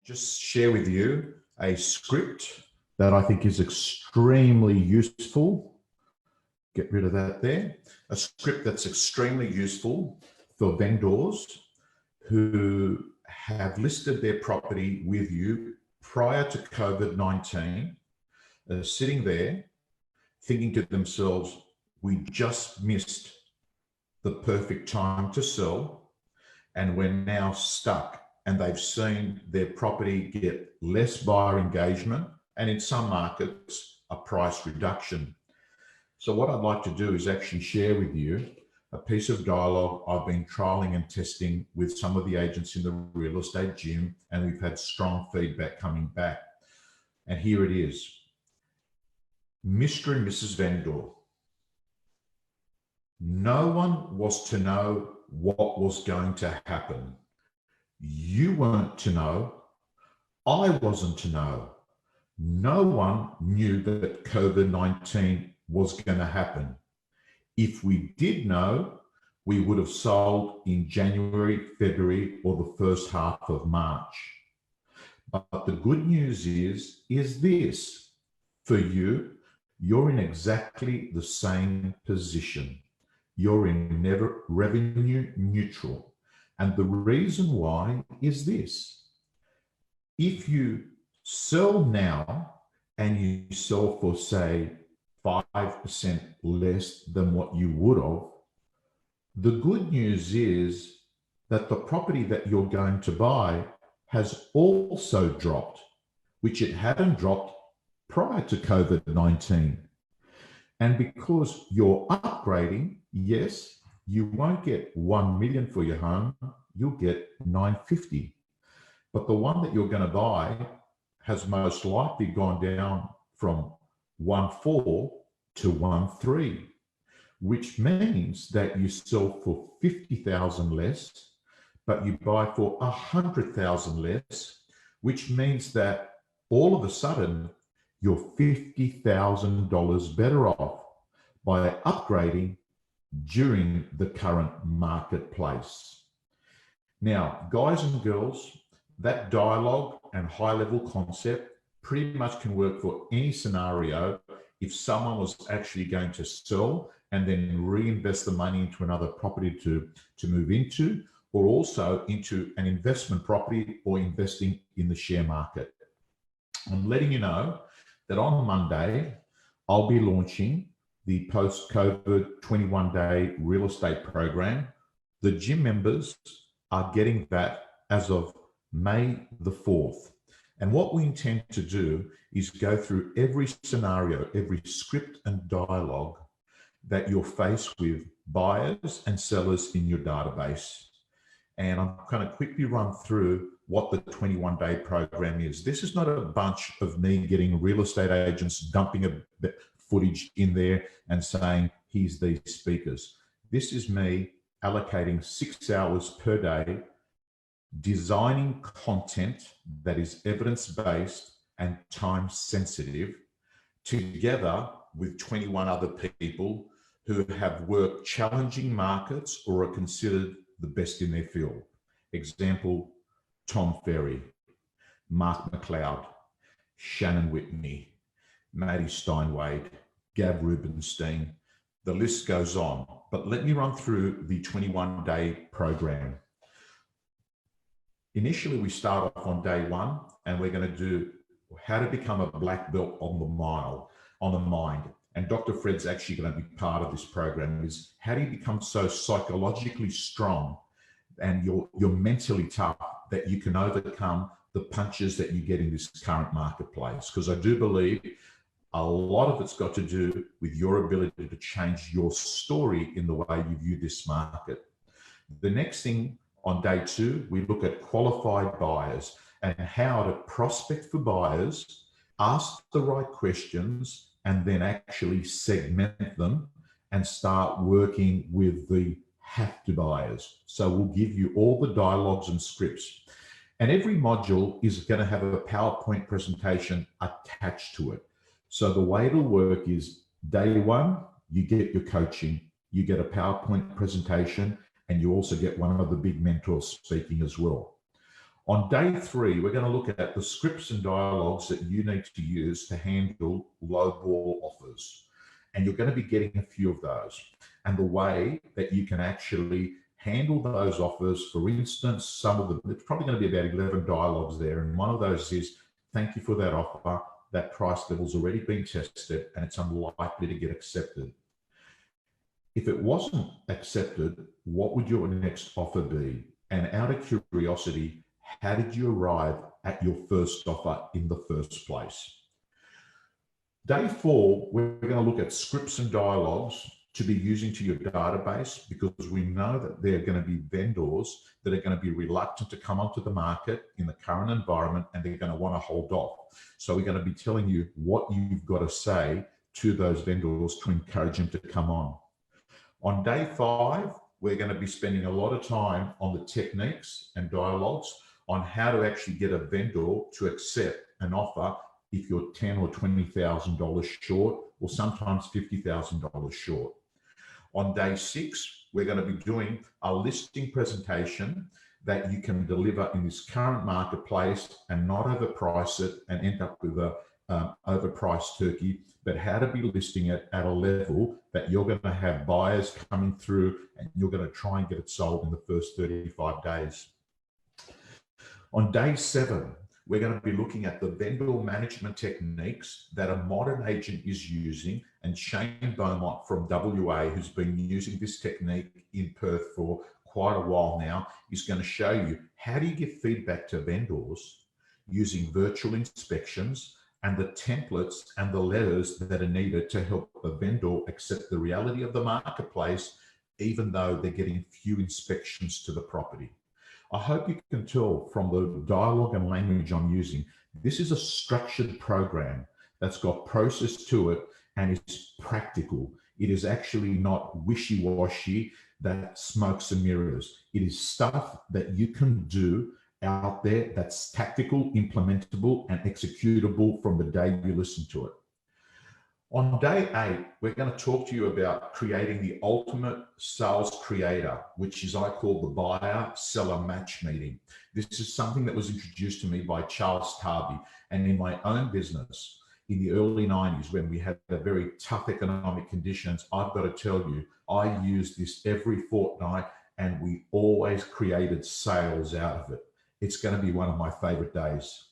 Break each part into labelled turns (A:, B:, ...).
A: just share with you a script that I think is extremely useful. Get rid of that there. A script that's extremely useful for vendors who have listed their property with you prior to COVID-19, sitting there thinking to themselves, we just missed the perfect time to sell and we're now stuck. And they've seen their property get less buyer engagement and in some markets, a price reduction. So what I'd like to do is actually share with you a piece of dialogue I've been trialing and testing with some of the agents in the real estate gym, and we've had strong feedback coming back. And here it is. Mr. and Mrs. Vendor, no one was to know what was going to happen. You weren't to know. I wasn't to know. No one knew that COVID-19 was going to happen. If we did know, we would have sold in January, February, or the first half of March. But the good news is this. For you, you're in exactly the same position. You're in never revenue neutral. And the reason why is this. If you sell now and you sell for, say, 5% less than what you would have, the good news is that the property that you're going to buy has also dropped, which it hadn't dropped prior to COVID-19. And because you're upgrading, yes, you won't get 1 million for your home, you'll get 950. But the one that you're going to buy has most likely gone down from 1.4 to 1.3, which means that you sell for 50,000 less, but you buy for 100,000 less, which means that all of a sudden you're $50,000 better off by upgrading during the current marketplace. Now, guys and girls, that dialogue and high-level concept pretty much can work for any scenario. If someone was actually going to sell and then reinvest the money into another property to move into, or also into an investment property or investing in the share market. I'm letting you know that on Monday, I'll be launching the post-COVID 21-day real estate program. The gym members are getting that as of May the 4th. And what we intend to do is go through every scenario, every script and dialogue that you're faced with buyers and sellers in your database. And I'm going to quickly run through what the 21-day program is. This is not a bunch of me getting real estate agents dumping a footage in there and saying, here's these speakers. This is me allocating 6 hours per day, designing content that is evidence-based and time-sensitive, together with 21 other people who have worked challenging markets or are considered the best in their field. Example, Tom Ferry, Mark McLeod, Shannon Whitney, Maddie Steinwade, Gab Rubenstein. The list goes on, but let me run through the 21-day program. Initially, we start off on day one, and we're going to do how to become a black belt on the mind. And Dr. Fred's actually going to be part of this program. Is how do you become so psychologically strong and you're mentally tough that you can overcome the punches that you get in this current marketplace? Because I do believe a lot of it's got to do with your ability to change your story in the way you view this market. The next thing on day two, we look at qualified buyers and how to prospect for buyers, ask the right questions, and then actually segment them and start working with the have to buyers. So we'll give you all the dialogues and scripts. And every module is going to have a PowerPoint presentation attached to it. So the way it'll work is day one, you get your coaching, you get a PowerPoint presentation, and you also get one of the big mentors speaking as well. On day 3, we're going to look at the scripts and dialogues that you need to use to handle low ball offers. And you're going to be getting a few of those. And the way that you can actually handle those offers, for instance, some of them, it's probably going to be about 11 dialogues there. And one of those is, thank you for that offer. That price level's already been tested and it's unlikely to get accepted. If it wasn't accepted, what would your next offer be? And out of curiosity, how did you arrive at your first offer in the first place? Day 4, we're going to look at scripts and dialogues to be using to your database, because we know that there are going to be vendors that are going to be reluctant to come onto the market in the current environment, and they're going to want to hold off. So we're going to be telling you what you've got to say to those vendors to encourage them to come on. On day 5, we're going to be spending a lot of time on the techniques and dialogues on how to actually get a vendor to accept an offer if you're $10,000 or $20,000 short, or sometimes $50,000 short. On day 6, we're going to be doing a listing presentation that you can deliver in this current marketplace and not overprice it and end up with a overpriced turkey, but how to be listing it at a level that you're going to have buyers coming through and you're going to try and get it sold in the first 35 days. On day 7, we're going to be looking at the vendor management techniques that a modern agent is using, and Shane Beaumont from WA, who's been using this technique in Perth for quite a while now, is going to show you how do you give feedback to vendors using virtual inspections and the templates and the letters that are needed to help the vendor accept the reality of the marketplace, even though they're getting few inspections to the property. I hope you can tell from the dialogue and language I'm using, this is a structured program that's got process to it and it's practical. It is actually not wishy-washy, that smokes and mirrors. It is stuff that you can do out there that's tactical, implementable, and executable from the day you listen to it. On day 8, we're going to talk to you about creating the ultimate sales creator, which is I call the buyer-seller match meeting. This is something that was introduced to me by Charles Tarby, and in my own business in the early 90s, when we had a very tough economic conditions, I've got to tell you, I used this every fortnight and we always created sales out of it. It's going to be one of my favorite days.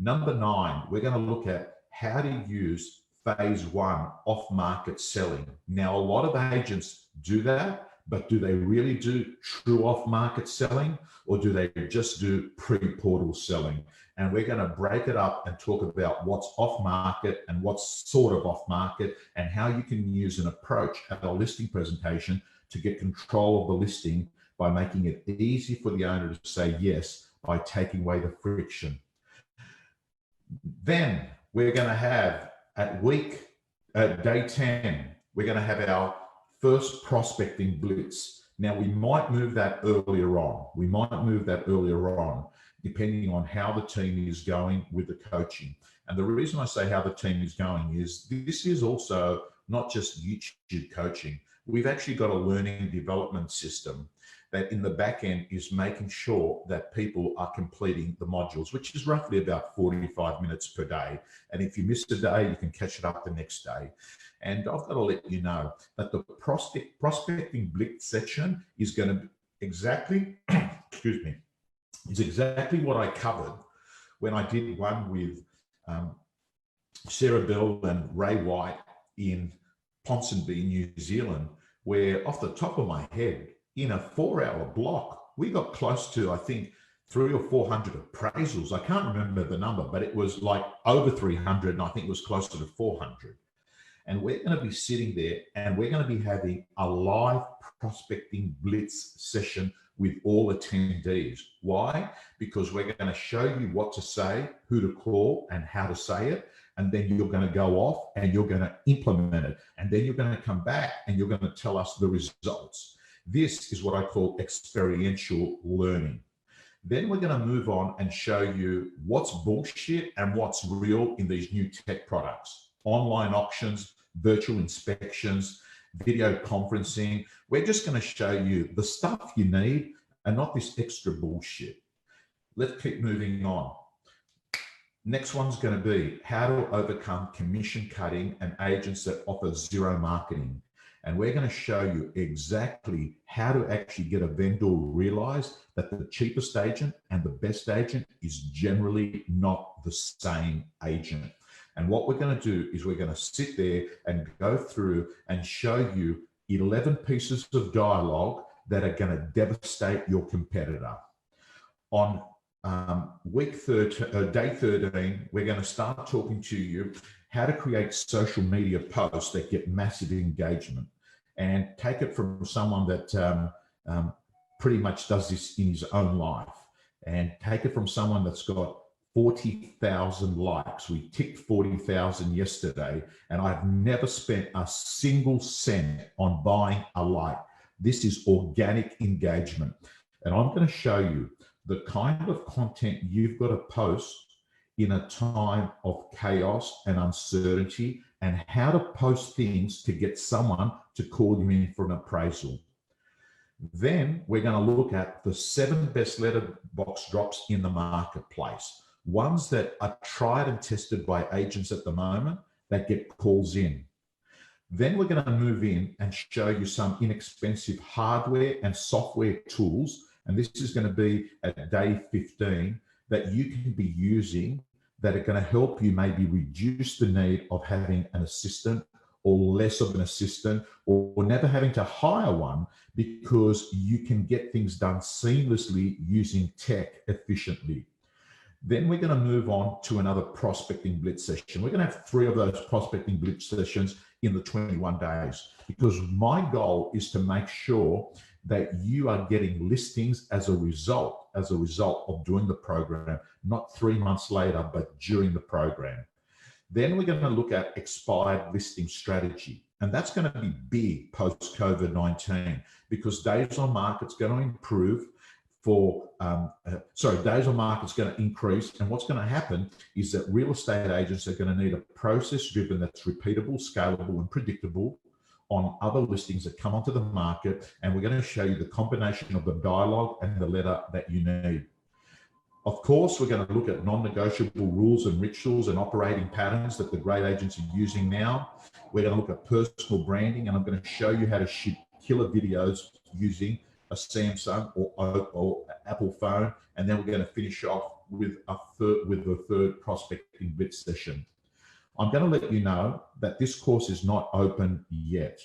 A: Number 9, we're going to look at how to use phase 1 off-market selling. Now, a lot of agents do that, but do they really do true off-market selling, or do they just do pre-portal selling? And we're going to break it up and talk about what's off-market and what's sort of off-market, and how you can use an approach at a listing presentation to get control of the listing by making it easy for the owner to say yes by taking away the friction. Then we're going to have at day 10, we're going to have our first prospecting blitz. Now, we might move that earlier on. Depending on how the team is going with the coaching. And the reason I say how the team is going is this is also not just YouTube coaching. We've actually got a learning and development system that in the back end is making sure that people are completing the modules, which is roughly about 45 minutes per day. And if you miss a day, you can catch it up the next day. And I've got to let you know that the prospecting blitz section is going to be exactly, excuse me, is exactly what I covered when I did one with Sarah Bell and Ray White in Ponsonby, New Zealand, where off the top of my head, in a 4-hour block, we got close to, I think, 300 or 400 appraisals. I can't remember the number, but it was like over 300, and I think it was closer to 400. And we're going to be sitting there and we're going to be having a live prospecting blitz session with all attendees. Why? Because we're going to show you what to say, who to call, and how to say it. And then you're going to go off and you're going to implement it. And then you're going to come back and you're going to tell us the results. This is what I call experiential learning. Then we're going to move on and show you what's bullshit and what's real in these new tech products. Online auctions, virtual inspections, video conferencing. We're just going to show you the stuff you need and not this extra bullshit. let's keep moving on. Next one's going to be how to overcome commission cutting and agents that offer zero marketing. And we're going to show you exactly how to actually get a vendor realize that the cheapest agent and the best agent is generally not the same agent. And what we're going to do is we're going to sit there and go through and show you 11 pieces of dialogue that are going to devastate your competitor. On day 13, we're going to start talking to you how to create social media posts that get massive engagement, and take it from someone that pretty much does this in his own life, and take it from someone that's got 40,000 likes. We ticked 40,000 yesterday, and I've never spent a single cent on buying a like. This is organic engagement. And I'm going to show you the kind of content you've got to post in a time of chaos and uncertainty, and how to post things to get someone to call you in for an appraisal. Then we're going to look at the 7 best letterbox drops in the marketplace, ones that are tried and tested by agents at the moment that get calls in. Then we're going to move in and show you some inexpensive hardware and software tools. And this is going to be at day 15 that you can be using that are going to help you maybe reduce the need of having an assistant, or less of an assistant, or never having to hire one, because you can get things done seamlessly using tech efficiently. Then we're going to move on to another prospecting blitz session. We're going to have 3 of those prospecting blitz sessions in the 21 days, because my goal is to make sure that you are getting listings as a result of doing the program, not 3 months later, but during the program. Then we're going to look at expired listing strategy. And that's going to be big post COVID-19, because days on market's going to improve days on market's going to increase. And what's going to happen is that real estate agents are going to need a process driven that's repeatable, scalable, and predictable on other listings that come onto the market. And we're going to show you the combination of the dialogue and the letter that you need. Of course, we're going to look at non-negotiable rules and rituals and operating patterns that the great agents are using now. We're going to look at personal branding, and I'm going to show you how to shoot killer videos using a Samsung or Apple phone. And then we're going to finish off with the third prospecting blitz session. I'm going to let you know that this course is not open yet.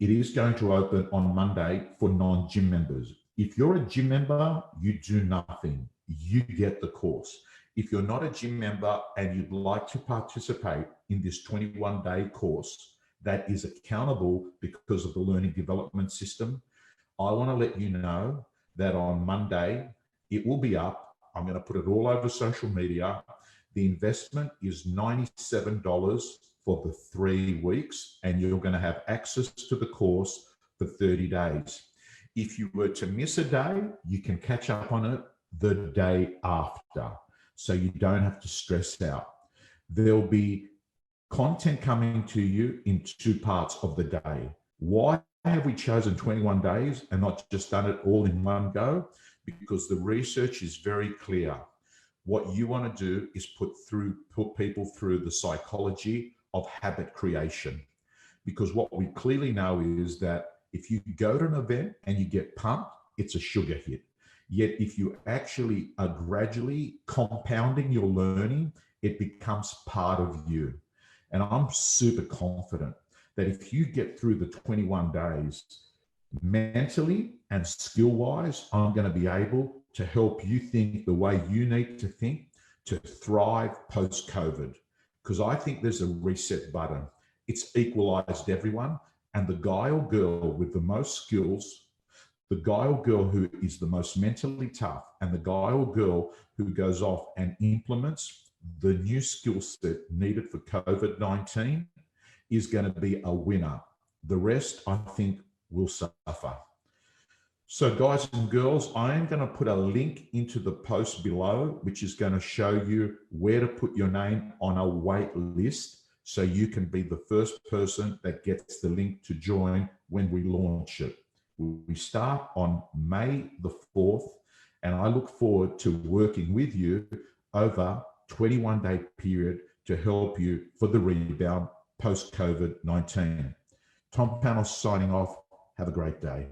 A: It is going to open on Monday for non-gym members. If you're a gym member, you do nothing. You get the course. If you're not a gym member and you'd like to participate in this 21-day course that is accountable because of the learning development system, I want to let you know that on Monday, it will be up. I'm going to put it all over social media. The investment is $97 for the 3 weeks, and you're going to have access to the course for 30 days. If you were to miss a day, you can catch up on it the day after, so you don't have to stress out. There'll be content coming to you in 2 parts of the day. Why have we chosen 21 days and not just done it all in one go? Because the research is very clear. What you want to do is put people through the psychology of habit creation. Because what we clearly know is that if you go to an event and you get pumped, it's a sugar hit. Yet if you actually are gradually compounding your learning, it becomes part of you. And I'm super confident that if you get through the 21 days, mentally and skill-wise, I'm going to be able to help you think the way you need to think to thrive post-COVID. Because I think there's a reset button. It's equalized everyone. And the guy or girl with the most skills, the guy or girl who is the most mentally tough, and the guy or girl who goes off and implements the new skill set needed for COVID-19 is going to be a winner. The rest, I think, will suffer. So guys and girls, I am going to put a link into the post below, which is going to show you where to put your name on a wait list, so you can be the first person that gets the link to join when we launch it. We start on May the 4th, And I look forward to working with you over 21-day period to help you for the rebound post-COVID-19. Tom Panos signing off. Have a great day.